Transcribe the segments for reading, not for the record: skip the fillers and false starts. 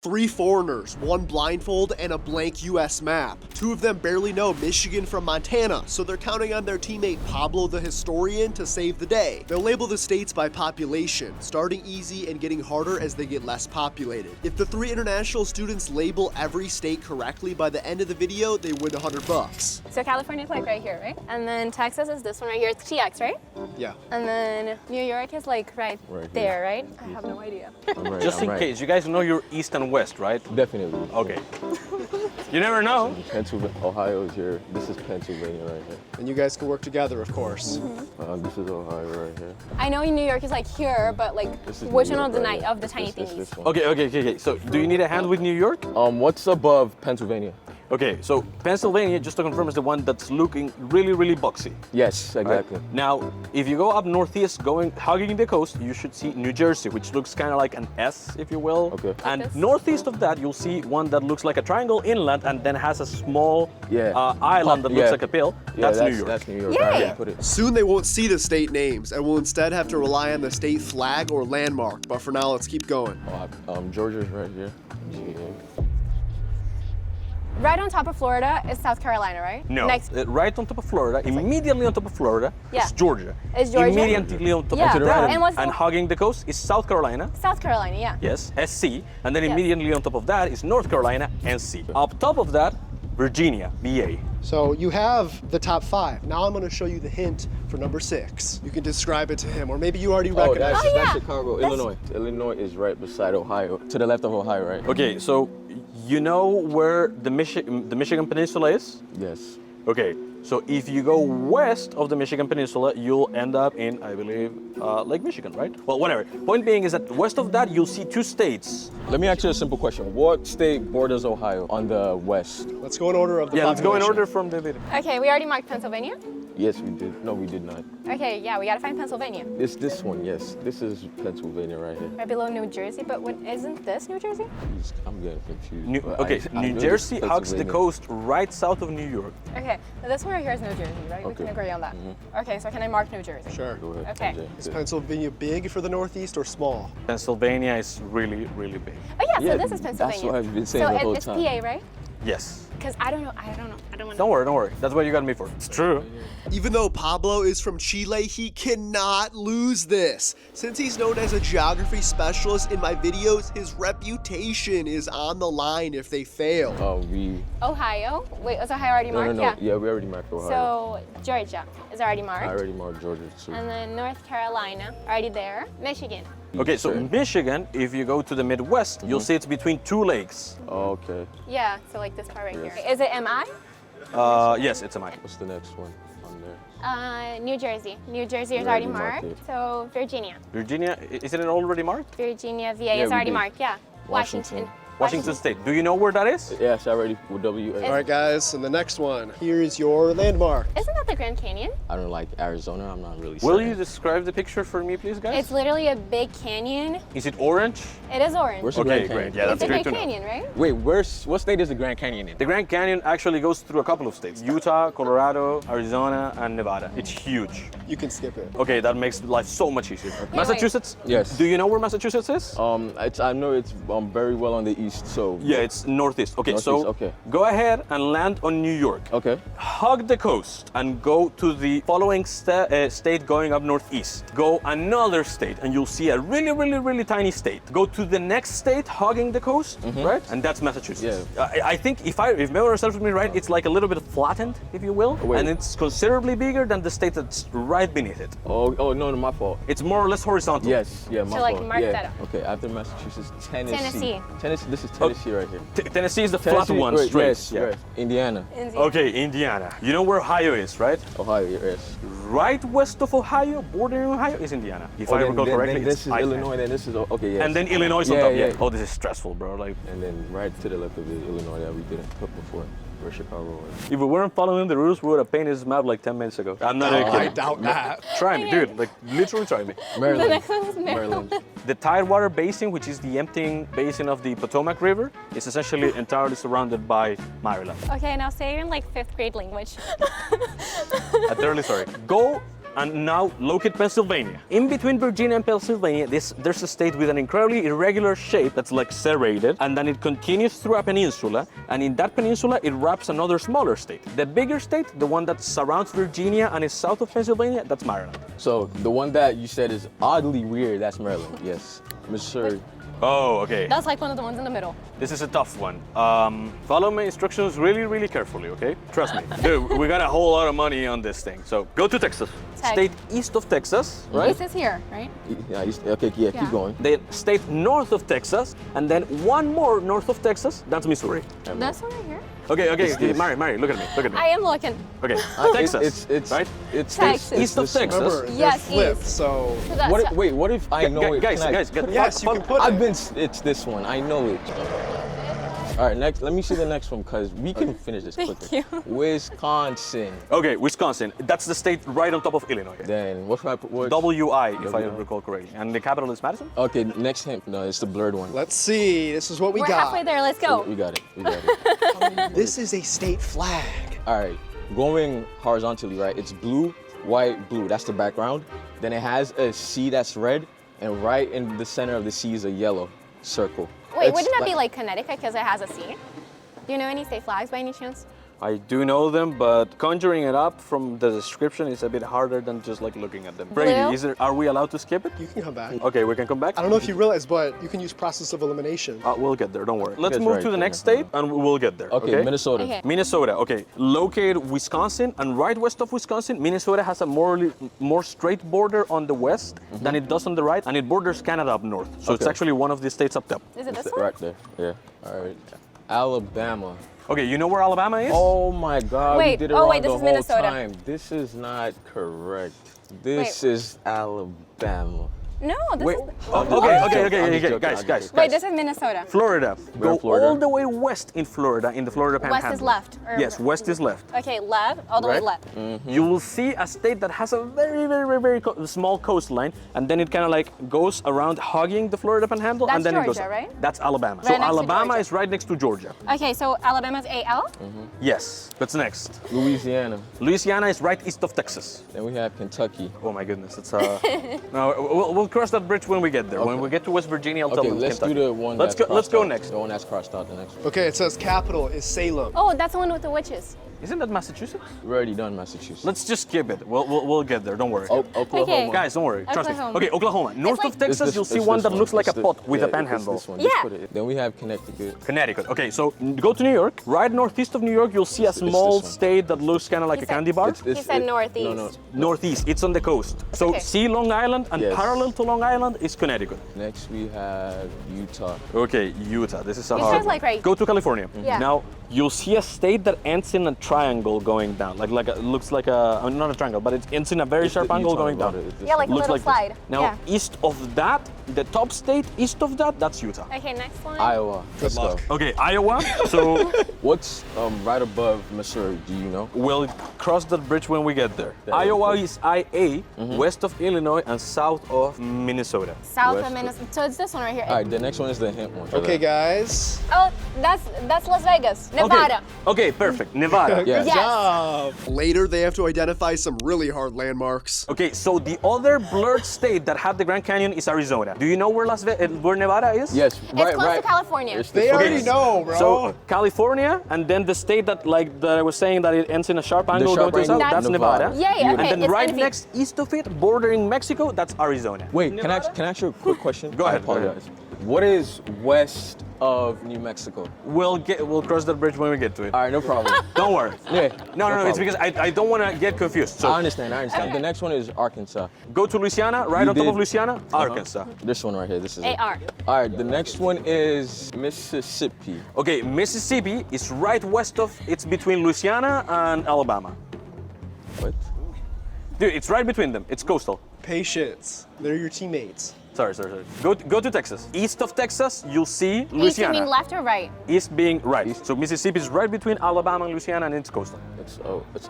3 foreigners, 1 blindfold, and a blank US map. 2 of them barely know Michigan from Montana, so they're counting on their teammate Pablo the historian to save the day. They'll label the states by population, starting easy and getting harder as they get less populated. If the 3 international students label every state correctly by the end of the video, they win $100. So California's like right here, right? And then Texas is this one right here. It's TX, right? Yeah. And then New York is like right there, right? I have no idea. Just in case, you guys know you're east and west, right? Definitely. Okay. You never know. Pennsylvania, Ohio is here. This is Pennsylvania right here. And you guys can work together, of course. This is Ohio right here. I know New York is like here, but like which one of the tiny thingies? Okay. So do you need a hand with New York? What's above Pennsylvania? Okay, so Pennsylvania, just to confirm, is the one that's looking really, really boxy. Yes, exactly. Right? Now, if you go up northeast, hugging the coast, you should see New Jersey, which looks kind of like an S, if you will. Okay. And northeast of that, you'll see one that looks like a triangle inland and then has a small island that looks like a pill. That's New York. That's New York. Yay! Put it. Soon they won't see the state names and will instead have to rely on the state flag or landmark, but for now, let's keep going. Georgia's right here. Right on top of Florida is South Carolina, right? No, right on top of Florida, immediately on top of Florida is Georgia. Is Georgia? Immediately on top of that, and hugging the coast is South Carolina. South Carolina, yeah. Yes, SC, and then immediately on top of that is North Carolina, NC. Up top of that, Virginia, VA. So you have the top 5. Now I'm going to show you the hint for number 6. You can describe it to him, or maybe you already recognize it. That's Chicago, Illinois. Illinois is right beside Ohio, to the left of Ohio, right? Okay, so you know where the Michigan Peninsula is? Yes. Okay, so if you go west of the Michigan Peninsula, you'll end up in, I believe, Lake Michigan, right? Well, whatever. Point being is that west of that, you'll see 2 states. Let me ask you a simple question. What state borders Ohio on the west? Let's go in order of the let's go in population. order from the video. Okay, we already marked Pennsylvania. Yes, we did. No, we did not. Okay, yeah, we gotta find Pennsylvania. This one, yes. This is Pennsylvania right here. Right below New Jersey, but isn't this New Jersey? I'm getting confused. New Jersey hugs the coast right south of New York. Okay, so this one right here is New Jersey, right? We can agree on that. Okay, so can I mark New Jersey? Sure. Go ahead. Okay. Is Pennsylvania big for the Northeast or small? Pennsylvania is really, really big. Oh yeah, so this is Pennsylvania. That's what I've been saying the whole it's time. PA, right? Yes. Because I don't know. I don't want to. Don't worry. That's what you got me for. It's true. Even though Pablo is from Chile, he cannot lose this. Since he's known as a geography specialist in my videos, his reputation is on the line if they fail. Ohio? Wait, was Ohio already marked? No. Yeah, we already marked Ohio. So Georgia is already marked. I already marked Georgia too. And then North Carolina, already there. Michigan. Okay, so Michigan, if you go to the Midwest, you'll see it's between 2 lakes. Oh, okay. Yeah, so like this part right here. Is it MI? Yes, it's a mine. What's the next one on there? New Jersey. New Jersey is already marked. So Virginia. Virginia, isn't it already marked? Virginia, VA is already marked, yeah. Washington. Washington State. Do you know where that is? Yes, I already with WA. All right, guys, and the next one. Here is your landmark. Isn't that the Grand Canyon? I don't like Arizona. I'm not really. Will you describe the picture for me, please, guys? It's literally a big canyon. Is it orange? It is orange. Where's the Okay, Grand Canyon? great. Yeah, It's that's a great big to know. canyon, right? Wait, what state is the Grand Canyon in? The Grand Canyon actually goes through a couple of states: Utah, Colorado, Arizona, and Nevada. It's huge. You can skip it. Okay, that makes life so much easier. Massachusetts? Yes. Do you know where Massachusetts is? I know it's very well on the east, so. Yeah, it's northeast. Okay, Northeast, go ahead and land on New York. Okay. Hug the coast and go to the following state going up northeast. Go another state and you'll see a really, really, really tiny state. Go to the next state hugging the coast, right? And that's Massachusetts. Yeah. I think if memory serves me right, it's like a little bit flattened, if you will, and it's considerably bigger than the state that's right beneath it. Oh no, my fault. It's more or less horizontal. Yes, yeah, my fault. So like mark that up. Okay, after Massachusetts, Tennessee. This is Tennessee right here. Tennessee is the flat one, right, straight. Yes, yeah. right. Indiana. Okay, Indiana. You know where Ohio is, right? Ohio, yes. Right west of Ohio, bordering Ohio, is Indiana. If I recall correctly, this is Illinois, then this is okay, yes. And then Illinois is on Yeah, top. yeah. Oh, this is stressful, bro. Like, And then right to the left of it, Illinois that we didn't put before, where Chicago was. if we weren't following the rules, we would have painted this map like 10 minutes ago. I'm not even I kidding. doubt that. Try me, dude. Like, literally try me. Maryland. The next one is Maryland. The Tidewater Basin, which is the emptying basin of the Potomac River, is essentially entirely surrounded by Maryland. Okay, now say it in like 5th grade language. I'm thoroughly sorry. Go and now locate Pennsylvania. In between Virginia and Pennsylvania, there's a state with an incredibly irregular shape that's like serrated, and then it continues through a peninsula, and in that peninsula, it wraps another smaller state. The bigger state, the one that surrounds Virginia and is south of Pennsylvania, that's Maryland. So the one that you said is oddly weird, that's Maryland. Yes. Missouri. Oh, okay. That's like one of the ones in the middle. This is a tough one. Follow my instructions really, really carefully, okay? Trust me. Dude, we got a whole lot of money on this thing. So go to Texas. Tech. State east of Texas, right? This is here, right? Yeah, okay, yeah, Yeah. keep going. Then state north of Texas, and then one more north of Texas, that's Missouri. That's one right here. Okay, Mary, look at me. I am looking. Okay, Texas, It's right? It's Texas. East of this- Texas. Remember, Yes, they're flipped, east. so... So that's What, wait, what if I know it? Guys, Can I- Yes, you can put I've it. been, it's this one, I know it. All right, next, let me see the next one, because we can finish this Thank quicker. you. Wisconsin. Okay, Wisconsin. That's the state right on top of Illinois. Then, what should I put? WI, if I WI. recall correctly. And the capital is Madison? Okay, next hint. No, it's the blurred one. Let's see, this is what we We're got. halfway there. Let's go. We got it, we got it. This is a state flag. All right, going horizontally, right? It's blue, white, blue. That's the background. Then it has a C that's red, and right in the center of the C is a yellow circle. Wait, It's wouldn't that be like Connecticut because it has a C? Do you know any state flags by any chance? I do know them, but conjuring it up from the description is a bit harder than just like looking at them. Brady, Blue? are we allowed to skip it? You can come back. Okay, we can come back. I don't know if you realize, but you can use process of elimination. We'll get there, don't worry. Let's guys move right to the there. next state and we'll get there. Okay, Minnesota. Okay. Minnesota, okay. Locate Wisconsin, and right west of Wisconsin, Minnesota has a more straight border on the west than it does on the right, and it borders Canada up north. So it's Okay. actually one of the states up top. Is it this It's one? right there. Yeah. All right. Alabama. Okay, you know where Alabama is? Oh my God, Wait, we did it oh, wrong wait, this the is whole Minnesota. time. This is not correct. This is Alabama. No, this Wait. is. Okay, guys. Wait, this is Minnesota. Florida. We're Go in Florida. all the way west in Florida, in the Florida Panhandle. West is left. or- Yes, west is left. Okay, left, all the way Right? left. You will see a state that has a very small coastline, and then it kind of like goes around hugging the Florida Panhandle, That's and then it goes Georgia, up. right? That's Alabama. Right So next to Alabama Georgia. is right next to Georgia. Okay, so Alabama's AL. Yes. What's next? Louisiana. Louisiana is right east of Texas. Then we have Kentucky. Oh my goodness, it's no, we'll cross that bridge when we get there. When Okay. we get to West Virginia, I'll tell Okay, them let's Kentucky. do the one. Let's that's go. Let's crossed go out. next. The one that's crossed out. The next one. Okay, it says capital is Salem. Oh, that's the one with the witches. Isn't that Massachusetts? We're already done Massachusetts. Let's just skip it. We'll get there. Don't worry. Oklahoma. Okay. Guys, don't worry. Trust me. Oklahoma. Okay, Oklahoma. North like- of Texas, It's this- you'll see it's one this that looks like a It's pot with a it's panhandle. This one. Yeah. Just put it. Then we have Connecticut. Connecticut. Okay, so go to New York. Right northeast of New York, you'll see a It's this small one. state that looks kind of like He a said- candy bar. He said northeast. No. Northeast, it's on the coast. So Okay. see Long Island, and Yes. parallel to Long Island is Connecticut. Next we have Utah. Okay, Utah. This is a Utah's hard one. like right- Go to California. Yeah. Now you'll see a state that ends in a triangle going down, looks like a not a triangle, but it ends in a very It's sharp the angle Utah going down. about it. It's this Yeah, like one. a Looks little like this. slide. Now Yeah. east of that, the top state east of that, that's Utah. Okay, next one. Iowa. Let's go. luck. Okay, Iowa. So What's right above Missouri? Do you know? we'll cross that bridge when we get there. Yeah, Iowa okay. is IA, west of Illinois and south of Minnesota. South West. of Minnesota. So it's this one right here. All right, the next one is the hint one. Okay, guys. Oh, that's Las Vegas, Nevada. Okay, perfect. Nevada. Yeah. Good Yes. job. Later, they have to identify some really hard landmarks. Okay, so the other blurred state that had the Grand Canyon is Arizona. Do you know where where Nevada is? Yes, right, close to right. California. It's They this one. already know, bro. So California, and then the state that I was saying that it ends in a sharp angle sharp going to the south, angle? that's Nevada. Nevada. Yeah, yeah, okay, And then it's right empty. next east of it, bordering Mexico, that's Arizona. Wait, can I ask you a quick question? Go ahead, I go ahead. apologize. What is west of New Mexico? We'll cross that bridge when we get to it. All right, no problem. Don't worry. Yeah. No, it's problem. because I don't want to get confused. So I understand. The next one is Arkansas. go to Louisiana, right You on top did. of Louisiana, Arkansas. This one right here. This is it. AR. All right, the next one is Mississippi. Okay, Mississippi is right west of, it's between Louisiana and Alabama. What? Dude, it's right between them. It's coastal. Patience. They're your teammates. Sorry. Go to Texas. East of Texas, you'll see East, you Louisiana. mean left or right? East being right. So Mississippi is right between Alabama and Louisiana, and it's coastal. It's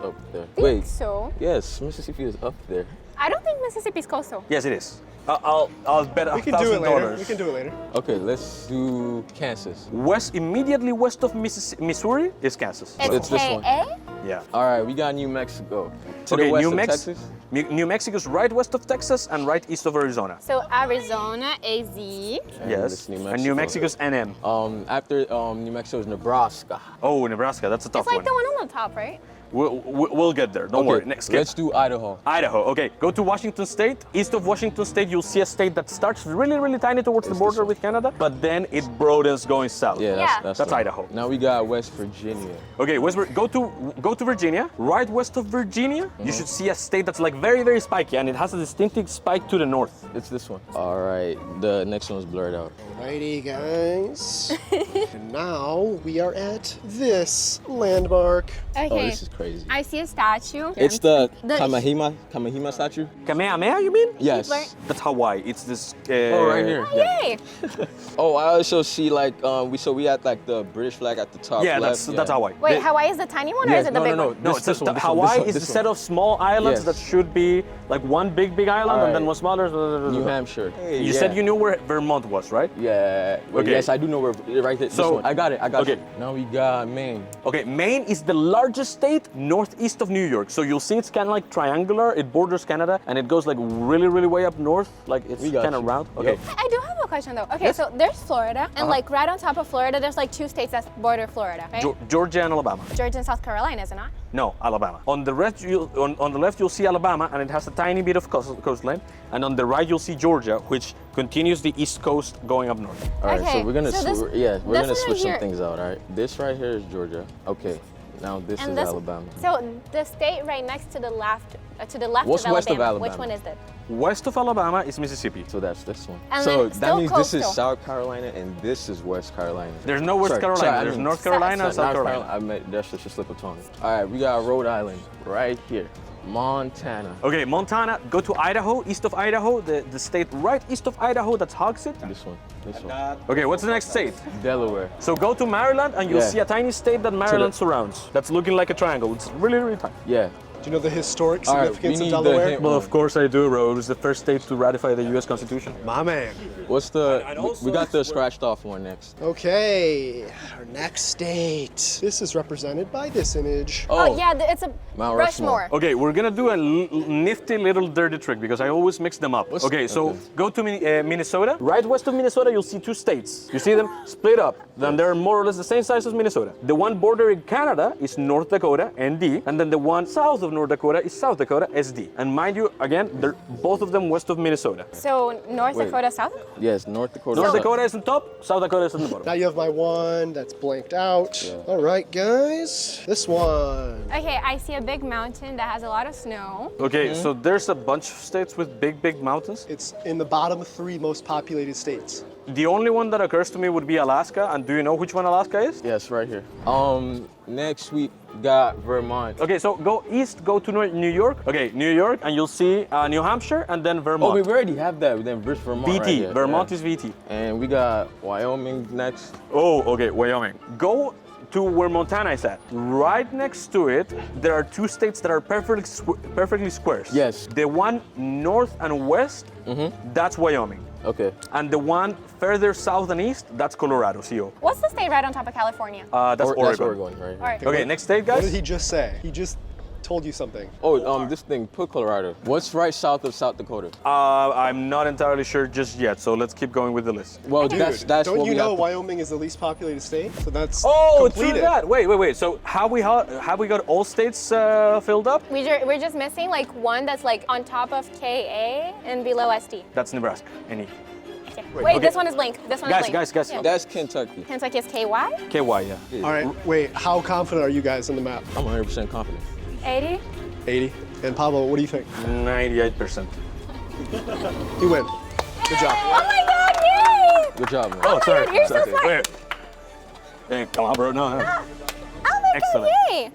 up there. Think Wait. so. Yes, Mississippi is up there. I don't think Mississippi's coastal. Yes, it is. I'll bet We can do it later. $1,000. We can do it later. Okay, let's do Kansas. Immediately west of Missouri is Kansas. It's It's this one. KA? Yeah. All right, we got New Mexico. To Okay, the west New of Mex- Texas. New Mexico's right west of Texas and right east of Arizona. So Arizona, AZ. And Yes. it's New And New Mexico. Mexico's NM. After New Mexico is Nebraska. Oh, Nebraska. That's a tough It's like one. the one on the top, right? We'll get there. Don't worry. Next, skip. let's do Idaho. Idaho. Okay, go to Washington State. East of Washington State, you'll see a state that starts really, really tiny towards the It's border this one. with Canada, but then it broadens going south. Yeah, Yeah. that's That's right. Idaho. Now we got West Virginia. Okay, go to Virginia. Right west of Virginia, you should see a state that's like very, very spiky, and it has a distinctive spike to the north. It's this one. All right, the next one's blurred out. Alrighty, guys. And now we are at this landmark. Okay. Oh, this is crazy. I see a statue. It's the The- Kamehima statue? Kamehameha, you mean? Yes. Right. That's Hawaii. It's this. Oh, right here. Yeah. Yay! Oh, I also see like we had like the British flag at the top. Yeah, left. that's Hawaii. Wait, They- Hawaii is the tiny one or Yes, is it the no, big no, one? No, This- it's this just one, this Hawaii one, is a this set one. of small islands Yes. that should be like one big island and then Alright. one smaller. New Hampshire. Hey, You said you knew where Vermont was, right? Yeah. Well, Okay. Yes, I do know where. Right there. This So- one. I got it. Okay. it. Now we got Maine. Okay, Maine is the largest state northeast of New York. So you'll see it's kind of like triangular. It borders Canada and it goes like really, really way up north. Like it's We got kind of you. round. Okay. Yep. I do have a question though. Okay, so there's Florida, and like right on top of Florida, there's like two states that border Florida, right? Georgia and Alabama. Georgia and South Carolina, is it not? No, Alabama. On the left, you'll see Alabama, and it has a tiny bit of coastline. And on the right, you'll see Georgia, which continues the east coast going up north. All right. Okay, So we're gonna so this- we're this gonna one switch right some here- things out. All right. This right here is Georgia. Okay. Now this is Alabama. So the state right next to the left, What's of west of Alabama, which Alabama? one is it? West of Alabama is Mississippi. So that's this one. And so then that still means this is coastal. South Carolina and this is West Carolina. There's no West Carolina. There's North Carolina and South Carolina. I meant that's just a slip of tongue. All right, we got Rhode Island right here. Montana. Okay, Montana, go to Idaho, east of Idaho, the state right east of Idaho, that's Hogsett. This one. Okay, what's the next state? Delaware. So go to Maryland and you'll Yeah. see a tiny state that Maryland surrounds. That's looking like a triangle. It's really, really tiny. Yeah. Do you know the historic All right, significance we of need the Delaware? hint. Well, of course I do, bro. It was the first state to ratify the U.S. Constitution. My man. What's the? And also We got it's the where- scratched off one next. Okay, our next state. This is represented by this image. Oh, yeah, it's a Mount Rushmore. Okay, we're gonna do a nifty little dirty trick because I always mix them up. Okay, so go to Minnesota. Right west of Minnesota, you'll see two states. You see them split up. Then they're more or less the same size as Minnesota. The one bordering Canada is North Dakota, ND, and then the one south of North Dakota is South Dakota, SD. And mind you, again, they're both of them west of Minnesota. So North Wait. Dakota, South? Yes, North Dakota. North Dakota is on top, South Dakota is on the Now bottom. you have my one that's blanked out. Yeah. All right, guys. This one. Okay, I see a big mountain that has a lot of snow. Okay, so there's a bunch of states with big, big mountains. It's in the bottom 3 most populated states. The only one that occurs to me would be Alaska. And do you know which one Alaska is? Yes, right here. Next we got Vermont. Okay, so go east, go to New York. Okay, New York, and you'll see New Hampshire and then Vermont. Oh, we already have that. Then Vermont. VT. Right here. Vermont Yeah. is VT. And we got Wyoming next. Oh, okay, Wyoming. Go to where Montana is at. Right next to it, there are two states that are perfectly squares. Yes. The one north and west, that's Wyoming. Okay. And the one further south and east, that's Colorado, CO. What's the state right on top of California? That's Oregon. That's Oregon, right? All right. Okay, next state, What guys. did he just say? He just told you something. Oh, this thing, put Colorado. What's right south of South Dakota? I'm not entirely sure just yet, so let's keep going with the list. Well, Dude, that's don't what you we know have to- Wyoming is the least populated state? So that's Oh, completed. true that. Wait. So have we got all states filled up? We're just missing like one that's like on top of KA and below SD. That's Nebraska. Any? Okay. Wait, okay. this one is blank. This one is blank. Guys. Yeah. That's Kentucky. Kentucky is KY? KY, yeah. All right, wait, how confident are you guys in the map? I'm 100% confident. 80? 80. And Pablo, what do you think? 98%. You win. Good job. Oh my god, yay! Good job, man. Oh, sorry. You're so Sorry. smart. Wait. Hey, come on, bro. No. Oh my Excellent. god, yay!